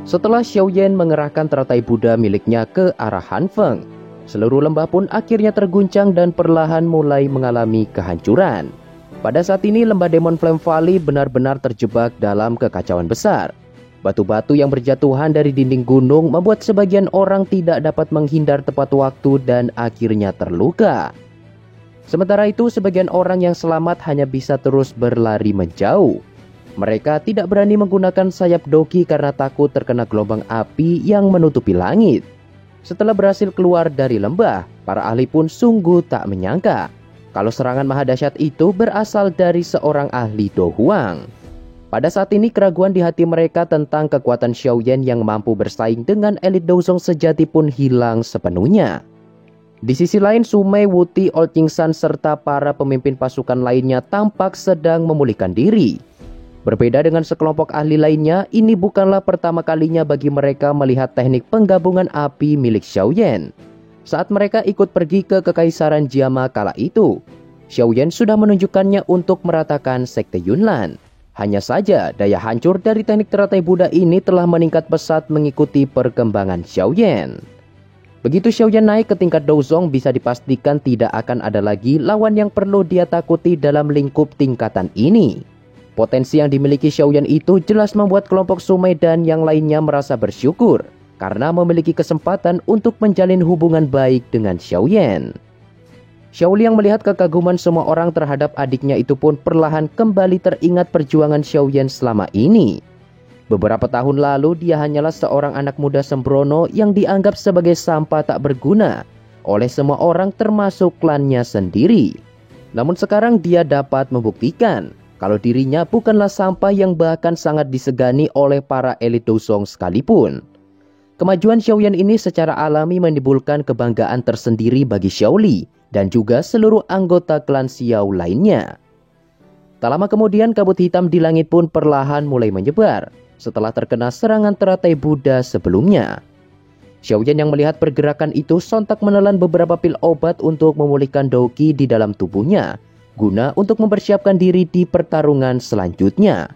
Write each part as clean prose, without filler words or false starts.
Setelah Xiaoyan mengerahkan teratai Buddha miliknya ke arah Han Feng, seluruh lembah pun akhirnya terguncang dan perlahan mulai mengalami kehancuran. Pada saat ini lembah Demon Flame Valley benar-benar terjebak dalam kekacauan besar. Batu-batu yang berjatuhan dari dinding gunung membuat sebagian orang tidak dapat menghindar tepat waktu dan akhirnya terluka. Sementara itu, sebagian orang yang selamat hanya bisa terus berlari menjauh. Mereka tidak berani menggunakan sayap doki karena takut terkena gelombang api yang menutupi langit. Setelah berhasil keluar dari lembah, para ahli pun sungguh tak menyangka kalau serangan maha dahsyat itu berasal dari seorang ahli Do Huang. Pada saat ini keraguan di hati mereka tentang kekuatan Xiaoyan yang mampu bersaing dengan elit Douzong sejati pun hilang sepenuhnya. Di sisi lain, Sumei, Wuti, Old Jingsan serta para pemimpin pasukan lainnya tampak sedang memulihkan diri. Berbeda dengan sekelompok ahli lainnya, ini bukanlah pertama kalinya bagi mereka melihat teknik penggabungan api milik Xiaoyan. Saat mereka ikut pergi ke Kekaisaran Jiama kala itu, Xiaoyan sudah menunjukkannya untuk meratakan sekte Yunlan. Hanya saja, daya hancur dari teknik teratai Buddha ini telah meningkat pesat mengikuti perkembangan Xiaoyan. Begitu Xiaoyan naik ke tingkat Douzong, bisa dipastikan tidak akan ada lagi lawan yang perlu dia takuti dalam lingkup tingkatan ini. Potensi yang dimiliki Xiaoyan itu jelas membuat kelompok Sumei dan yang lainnya merasa bersyukur karena memiliki kesempatan untuk menjalin hubungan baik dengan Xiaoyan. Xiao Liang melihat kekaguman semua orang terhadap adiknya itu pun perlahan kembali teringat perjuangan Xiaoyan selama ini. Beberapa tahun lalu dia hanyalah seorang anak muda sembrono yang dianggap sebagai sampah tak berguna oleh semua orang termasuk klannya sendiri. Namun sekarang dia dapat membuktikan kalau dirinya bukanlah sampah yang bahkan sangat disegani oleh para elit Douzong sekalipun. Kemajuan Xiaoyan ini secara alami menimbulkan kebanggaan tersendiri bagi Xiao Li dan juga seluruh anggota klan Xiao lainnya. Tak lama kemudian kabut hitam di langit pun perlahan mulai menyebar setelah terkena serangan teratai Buddha sebelumnya. Xiaoyan yang melihat pergerakan itu sontak menelan beberapa pil obat untuk memulihkan doki di dalam tubuhnya guna untuk mempersiapkan diri di pertarungan selanjutnya.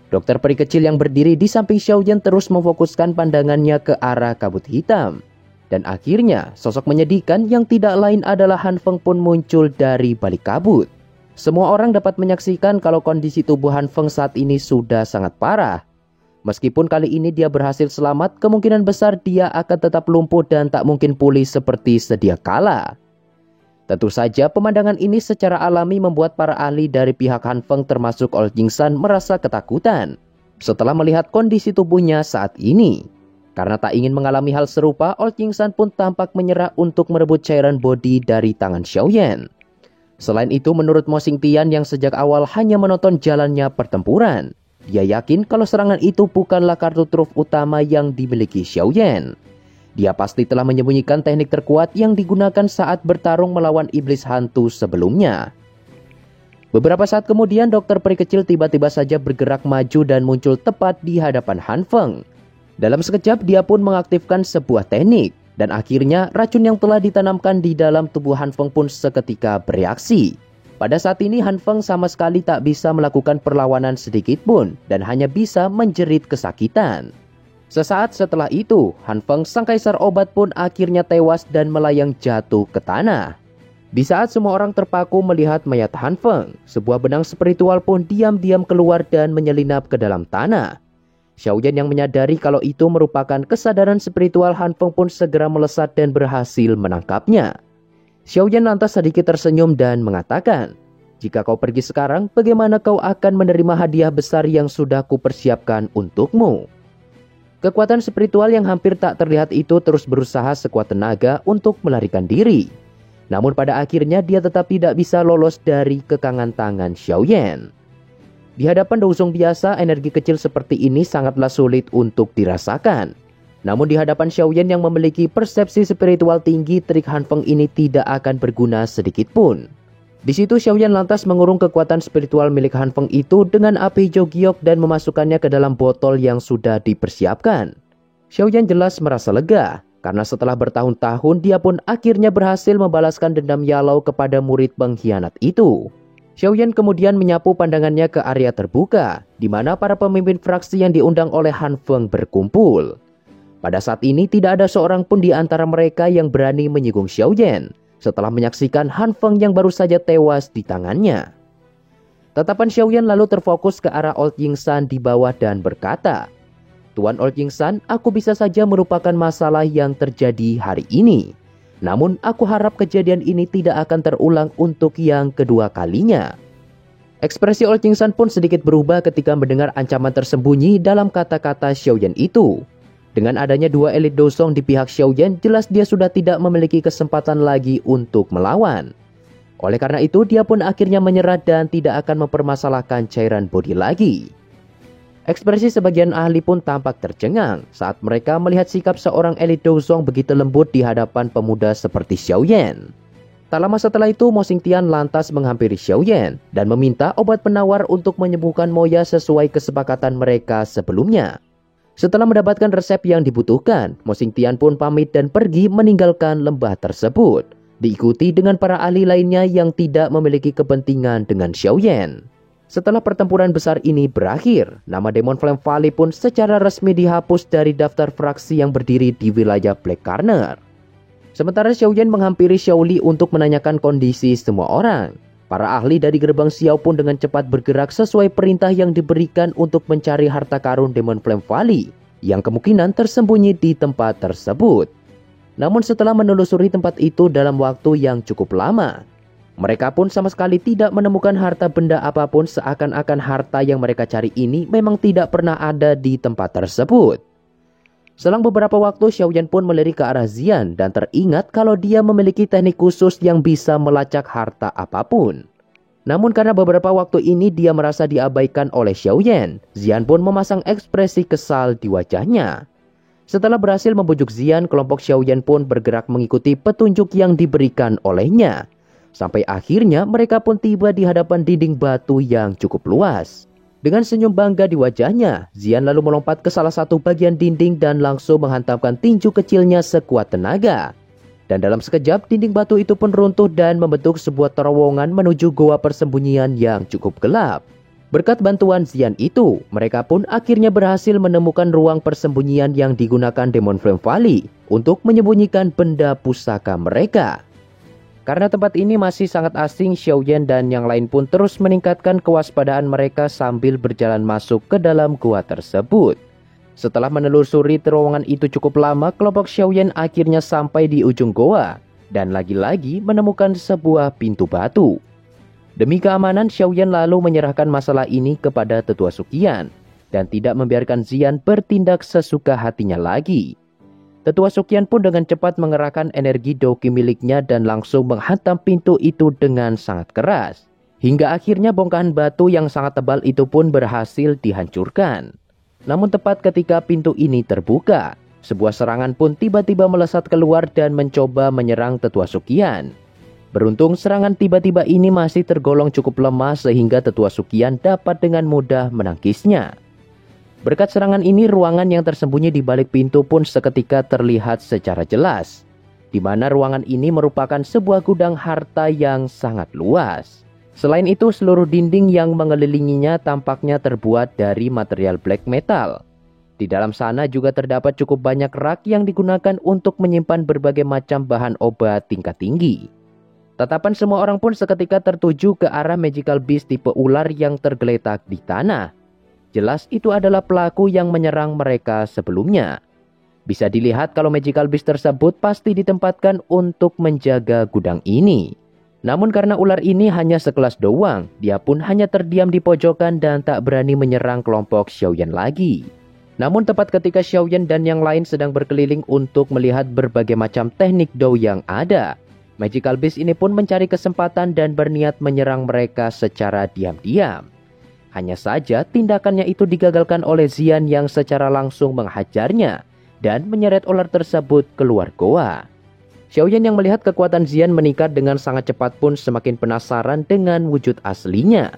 Dokter peri kecil yang berdiri di samping Xiaoyan terus memfokuskan pandangannya ke arah kabut hitam. Dan akhirnya sosok menyedihkan yang tidak lain adalah Han Feng pun muncul dari balik kabut. Semua orang dapat menyaksikan kalau kondisi tubuh Han Feng saat ini sudah sangat parah. Meskipun kali ini dia berhasil selamat, kemungkinan besar dia akan tetap lumpuh dan tak mungkin pulih seperti sedia kala. Tentu saja pemandangan ini secara alami membuat para ahli dari pihak Han Feng termasuk Old Jingsan merasa ketakutan setelah melihat kondisi tubuhnya saat ini. Karena tak ingin mengalami hal serupa, Old Jingsan pun tampak menyerah untuk merebut cairan bodi dari tangan Xiaoyan. Selain itu, menurut Mo Xingtian yang sejak awal hanya menonton jalannya pertempuran, dia yakin kalau serangan itu bukanlah kartu truf utama yang dimiliki Xiaoyan. Dia pasti telah menyembunyikan teknik terkuat yang digunakan saat bertarung melawan iblis hantu sebelumnya. Beberapa saat kemudian, dokter peri kecil tiba-tiba saja bergerak maju dan muncul tepat di hadapan Han Feng. Dalam sekejap, dia pun mengaktifkan sebuah teknik, dan akhirnya racun yang telah ditanamkan di dalam tubuh Han Feng pun seketika bereaksi. Pada saat ini, Han Feng sama sekali tak bisa melakukan perlawanan sedikit pun, dan hanya bisa menjerit kesakitan. Sesaat setelah itu, Han Feng, sang kaisar obat pun akhirnya tewas dan melayang jatuh ke tanah. Di saat semua orang terpaku melihat mayat Han Feng, sebuah benang spiritual pun diam-diam keluar dan menyelinap ke dalam tanah. Xiaoyan yang menyadari kalau itu merupakan kesadaran spiritual Han Feng pun segera melesat dan berhasil menangkapnya. Xiaoyan lantas sedikit tersenyum dan mengatakan, "Jika kau pergi sekarang, bagaimana kau akan menerima hadiah besar yang sudah kupersiapkan untukmu?" Kekuatan spiritual yang hampir tak terlihat itu terus berusaha sekuat tenaga untuk melarikan diri. Namun pada akhirnya dia tetap tidak bisa lolos dari kekangan tangan Xiaoyan. Di hadapan Douzong biasa, energi kecil seperti ini sangatlah sulit untuk dirasakan. Namun di hadapan Xiaoyan yang memiliki persepsi spiritual tinggi, trik Han Feng ini tidak akan berguna sedikit pun. Di situ Xiaoyan lantas mengurung kekuatan spiritual milik Han Feng itu dengan api hijau giok dan memasukkannya ke dalam botol yang sudah dipersiapkan. Xiaoyan jelas merasa lega, karena setelah bertahun-tahun dia pun akhirnya berhasil membalaskan dendam Yalau kepada murid pengkhianat itu. Xiaoyan kemudian menyapu pandangannya ke area terbuka, di mana para pemimpin fraksi yang diundang oleh Han Feng berkumpul. Pada saat ini tidak ada seorang pun di antara mereka yang berani menyinggung Xiaoyan setelah menyaksikan Han Feng yang baru saja tewas di tangannya. Tatapan Xiaoyan lalu terfokus ke arah Old Yingsan di bawah dan berkata, "Tuan Old Yingsan, aku bisa saja merupakan masalah yang terjadi hari ini. Namun aku harap kejadian ini tidak akan terulang untuk yang kedua kalinya." Ekspresi Old Yingsan pun sedikit berubah ketika mendengar ancaman tersembunyi dalam kata-kata Xiaoyan itu. Dengan adanya dua elit Dosong di pihak Xiaoyan, jelas dia sudah tidak memiliki kesempatan lagi untuk melawan. Oleh karena itu, dia pun akhirnya menyerah dan tidak akan mempermasalahkan cairan bodi lagi. Ekspresi sebagian ahli pun tampak tercengang saat mereka melihat sikap seorang elit Dosong begitu lembut di hadapan pemuda seperti Xiaoyan. Tak lama setelah itu, Mo Xingtian lantas menghampiri Xiaoyan dan meminta obat penawar untuk menyembuhkan Moya sesuai kesepakatan mereka sebelumnya. Setelah mendapatkan resep yang dibutuhkan, Mo Xingtian pun pamit dan pergi meninggalkan lembah tersebut, diikuti dengan para ahli lainnya yang tidak memiliki kepentingan dengan Xiaoyan. Setelah pertempuran besar ini berakhir, nama Demon Flame Valley pun secara resmi dihapus dari daftar fraksi yang berdiri di wilayah Black Corner. Sementara Xiaoyan menghampiri Xiaoli untuk menanyakan kondisi semua orang. Para ahli dari gerbang Xiao pun dengan cepat bergerak sesuai perintah yang diberikan untuk mencari harta karun Demon Flame Valley yang kemungkinan tersembunyi di tempat tersebut. Namun setelah menelusuri tempat itu dalam waktu yang cukup lama, mereka pun sama sekali tidak menemukan harta benda apapun, seakan-akan harta yang mereka cari ini memang tidak pernah ada di tempat tersebut. Selang beberapa waktu, Xiaoyan pun melirik ke arah Xian dan teringat kalau dia memiliki teknik khusus yang bisa melacak harta apapun. Namun karena beberapa waktu ini dia merasa diabaikan oleh Xiaoyan, Xian pun memasang ekspresi kesal di wajahnya. Setelah berhasil membujuk Xian, kelompok Xiaoyan pun bergerak mengikuti petunjuk yang diberikan olehnya. Sampai akhirnya mereka pun tiba di hadapan dinding batu yang cukup luas. Dengan senyum bangga di wajahnya, Xian lalu melompat ke salah satu bagian dinding dan langsung menghantamkan tinju kecilnya sekuat tenaga. Dan dalam sekejap, dinding batu itu pun runtuh dan membentuk sebuah terowongan menuju goa persembunyian yang cukup gelap. Berkat bantuan Xian itu, mereka pun akhirnya berhasil menemukan ruang persembunyian yang digunakan Demon Flame Valley untuk menyembunyikan benda pusaka mereka. Karena tempat ini masih sangat asing, Xiaoyan dan yang lain pun terus meningkatkan kewaspadaan mereka sambil berjalan masuk ke dalam gua tersebut. Setelah menelusuri terowongan itu cukup lama, kelompok Xiaoyan akhirnya sampai di ujung goa dan lagi-lagi menemukan sebuah pintu batu. Demi keamanan, Xiaoyan lalu menyerahkan masalah ini kepada Tetua Suqian dan tidak membiarkan Xian bertindak sesuka hatinya lagi. Tetua Suqian pun dengan cepat mengerahkan energi Doqi miliknya dan langsung menghantam pintu itu dengan sangat keras. Hingga akhirnya bongkahan batu yang sangat tebal itu pun berhasil dihancurkan. Namun tepat ketika pintu ini terbuka, sebuah serangan pun tiba-tiba melesat keluar dan mencoba menyerang Tetua Suqian. Beruntung serangan tiba-tiba ini masih tergolong cukup lemah sehingga Tetua Suqian dapat dengan mudah menangkisnya. Berkat serangan ini, ruangan yang tersembunyi di balik pintu pun seketika terlihat secara jelas, di mana ruangan ini merupakan sebuah gudang harta yang sangat luas. Selain itu, seluruh dinding yang mengelilinginya tampaknya terbuat dari material black metal. Di dalam sana juga terdapat cukup banyak rak yang digunakan untuk menyimpan berbagai macam bahan obat tingkat tinggi. Tatapan semua orang pun seketika tertuju ke arah magical beast tipe ular yang tergeletak di tanah. Jelas itu adalah pelaku yang menyerang mereka sebelumnya. Bisa dilihat kalau magical beast tersebut pasti ditempatkan untuk menjaga gudang ini. Namun karena ular ini hanya sekelas doang, dia pun hanya terdiam di pojokan dan tak berani menyerang kelompok Xiaoyan lagi. Namun tepat ketika Xiaoyan dan yang lain sedang berkeliling untuk melihat berbagai macam teknik Dou yang ada, magical beast ini pun mencari kesempatan dan berniat menyerang mereka secara diam-diam. Hanya saja tindakannya itu digagalkan oleh Xian yang secara langsung menghajarnya dan menyeret ular tersebut keluar goa. Xiaoyan yang melihat kekuatan Xian meningkat dengan sangat cepat pun semakin penasaran dengan wujud aslinya.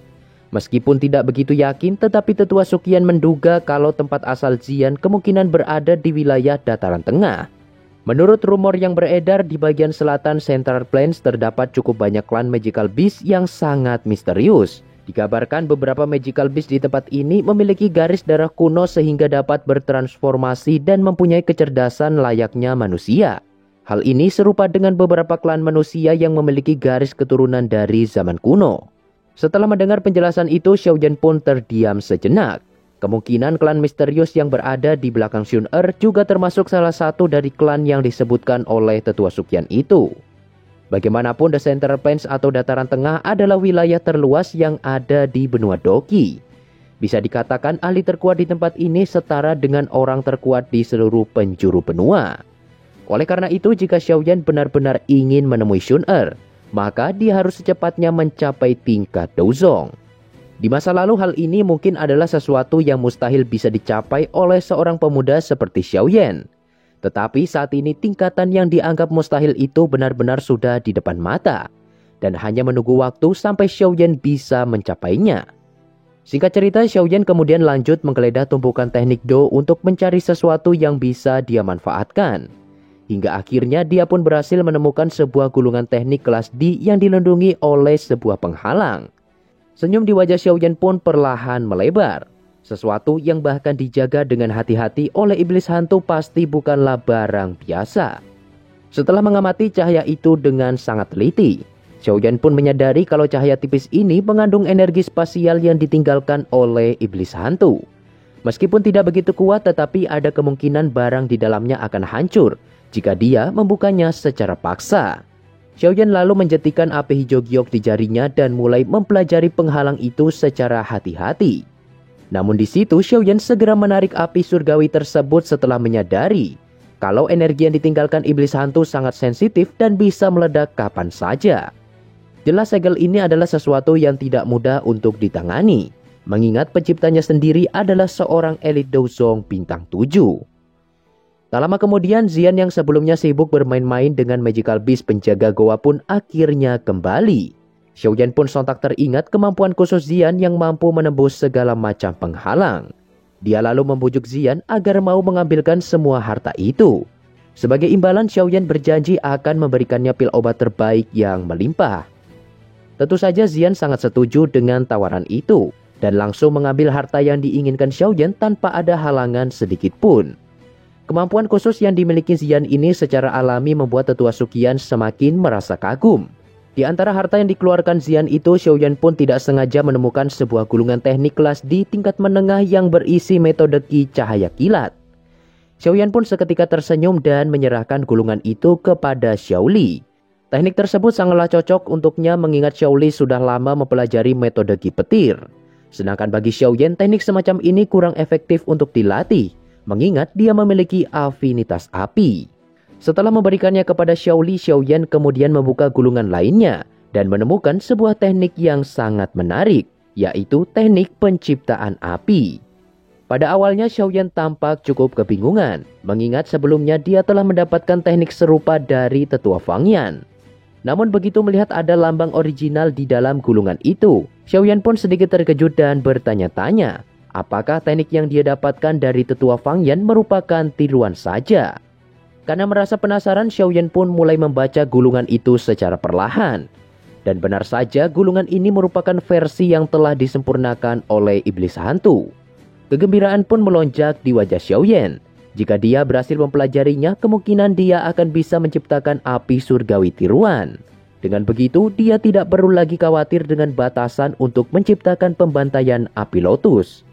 Meskipun tidak begitu yakin, tetapi Tetua Suqian menduga kalau tempat asal Xian kemungkinan berada di wilayah dataran tengah. Menurut rumor yang beredar, di bagian selatan Central Plains terdapat cukup banyak klan Magical Beast yang sangat misterius. Dikabarkan beberapa Magical Beast di tempat ini memiliki garis darah kuno sehingga dapat bertransformasi dan mempunyai kecerdasan layaknya manusia. Hal ini serupa dengan beberapa klan manusia yang memiliki garis keturunan dari zaman kuno. Setelah mendengar penjelasan itu, Xiaoyan pun terdiam sejenak. Kemungkinan klan misterius yang berada di belakang Xun-Er juga termasuk salah satu dari klan yang disebutkan oleh tetua Suqian itu. Bagaimanapun, The Central Plains atau Dataran Tengah adalah wilayah terluas yang ada di benua Doki. Bisa dikatakan ahli terkuat di tempat ini setara dengan orang terkuat di seluruh penjuru benua. Oleh karena itu, jika Xiaoyan benar-benar ingin menemui Xun-Er, maka dia harus secepatnya mencapai tingkat Douzong. Di masa lalu hal ini mungkin adalah sesuatu yang mustahil bisa dicapai oleh seorang pemuda seperti Xiaoyan. Tetapi saat ini tingkatan yang dianggap mustahil itu benar-benar sudah di depan mata. Dan hanya menunggu waktu sampai Xiaoyan bisa mencapainya. Singkat cerita, Xiaoyan kemudian lanjut menggeledah tumpukan teknik Do untuk mencari sesuatu yang bisa dia manfaatkan. Hingga akhirnya dia pun berhasil menemukan sebuah gulungan teknik kelas D yang dilindungi oleh sebuah penghalang. Senyum di wajah Xiaoyan pun perlahan melebar. Sesuatu yang bahkan dijaga dengan hati-hati oleh iblis hantu pasti bukanlah barang biasa. Setelah mengamati cahaya itu dengan sangat teliti, Xiaoyan pun menyadari kalau cahaya tipis ini mengandung energi spasial yang ditinggalkan oleh iblis hantu. Meskipun tidak begitu kuat, tetapi ada kemungkinan barang di dalamnya akan hancur jika dia membukanya secara paksa. Xiaoyan lalu menjetikan api hijau giok di jarinya dan mulai mempelajari penghalang itu secara hati-hati. Namun di situ Xiaoyan segera menarik api surgawi tersebut setelah menyadari kalau energi yang ditinggalkan iblis hantu sangat sensitif dan bisa meledak kapan saja. Jelas segel ini adalah sesuatu yang tidak mudah untuk ditangani, mengingat penciptanya sendiri adalah seorang elit Douzong bintang 7. Tak lama kemudian, Xian yang sebelumnya sibuk bermain-main dengan Magical Beast penjaga goa pun akhirnya kembali. Xiaoyan pun sontak teringat kemampuan khusus Xian yang mampu menembus segala macam penghalang. Dia lalu membujuk Xian agar mau mengambilkan semua harta itu. Sebagai imbalan, Xiaoyan berjanji akan memberikannya pil obat terbaik yang melimpah. Tentu saja Xian sangat setuju dengan tawaran itu dan langsung mengambil harta yang diinginkan Xiaoyan tanpa ada halangan sedikit pun. Kemampuan khusus yang dimiliki Xian ini secara alami membuat tetua Suqian semakin merasa kagum. Di antara harta yang dikeluarkan Xian itu, Xiaoyan pun tidak sengaja menemukan sebuah gulungan teknik kelas di tingkat menengah yang berisi metode Qi cahaya kilat. Xiaoyan pun seketika tersenyum dan menyerahkan gulungan itu kepada Xiaoli. Teknik tersebut sangatlah cocok untuknya mengingat Xiaoli sudah lama mempelajari metode Qi petir. Sedangkan bagi Xiaoyan, teknik semacam ini kurang efektif untuk dilatih, mengingat dia memiliki afinitas api. Setelah memberikannya kepada Xiaoli, Xiaoyan kemudian membuka gulungan lainnya dan menemukan sebuah teknik yang sangat menarik, yaitu teknik penciptaan api. Pada awalnya Xiaoyan tampak cukup kebingungan, mengingat sebelumnya dia telah mendapatkan teknik serupa dari tetua Fangyan. Namun begitu melihat ada lambang original di dalam gulungan itu, Xiaoyan pun sedikit terkejut dan bertanya-tanya, apakah teknik yang dia dapatkan dari tetua Fangyan merupakan tiruan saja? Karena merasa penasaran, Xiaoyan pun mulai membaca gulungan itu secara perlahan. Dan benar saja gulungan ini merupakan versi yang telah disempurnakan oleh iblis hantu. Kegembiraan pun melonjak di wajah Xiaoyan. Jika dia berhasil mempelajarinya, kemungkinan dia akan bisa menciptakan api surgawi tiruan. Dengan begitu, dia tidak perlu lagi khawatir dengan batasan untuk menciptakan pembantaian api lotus.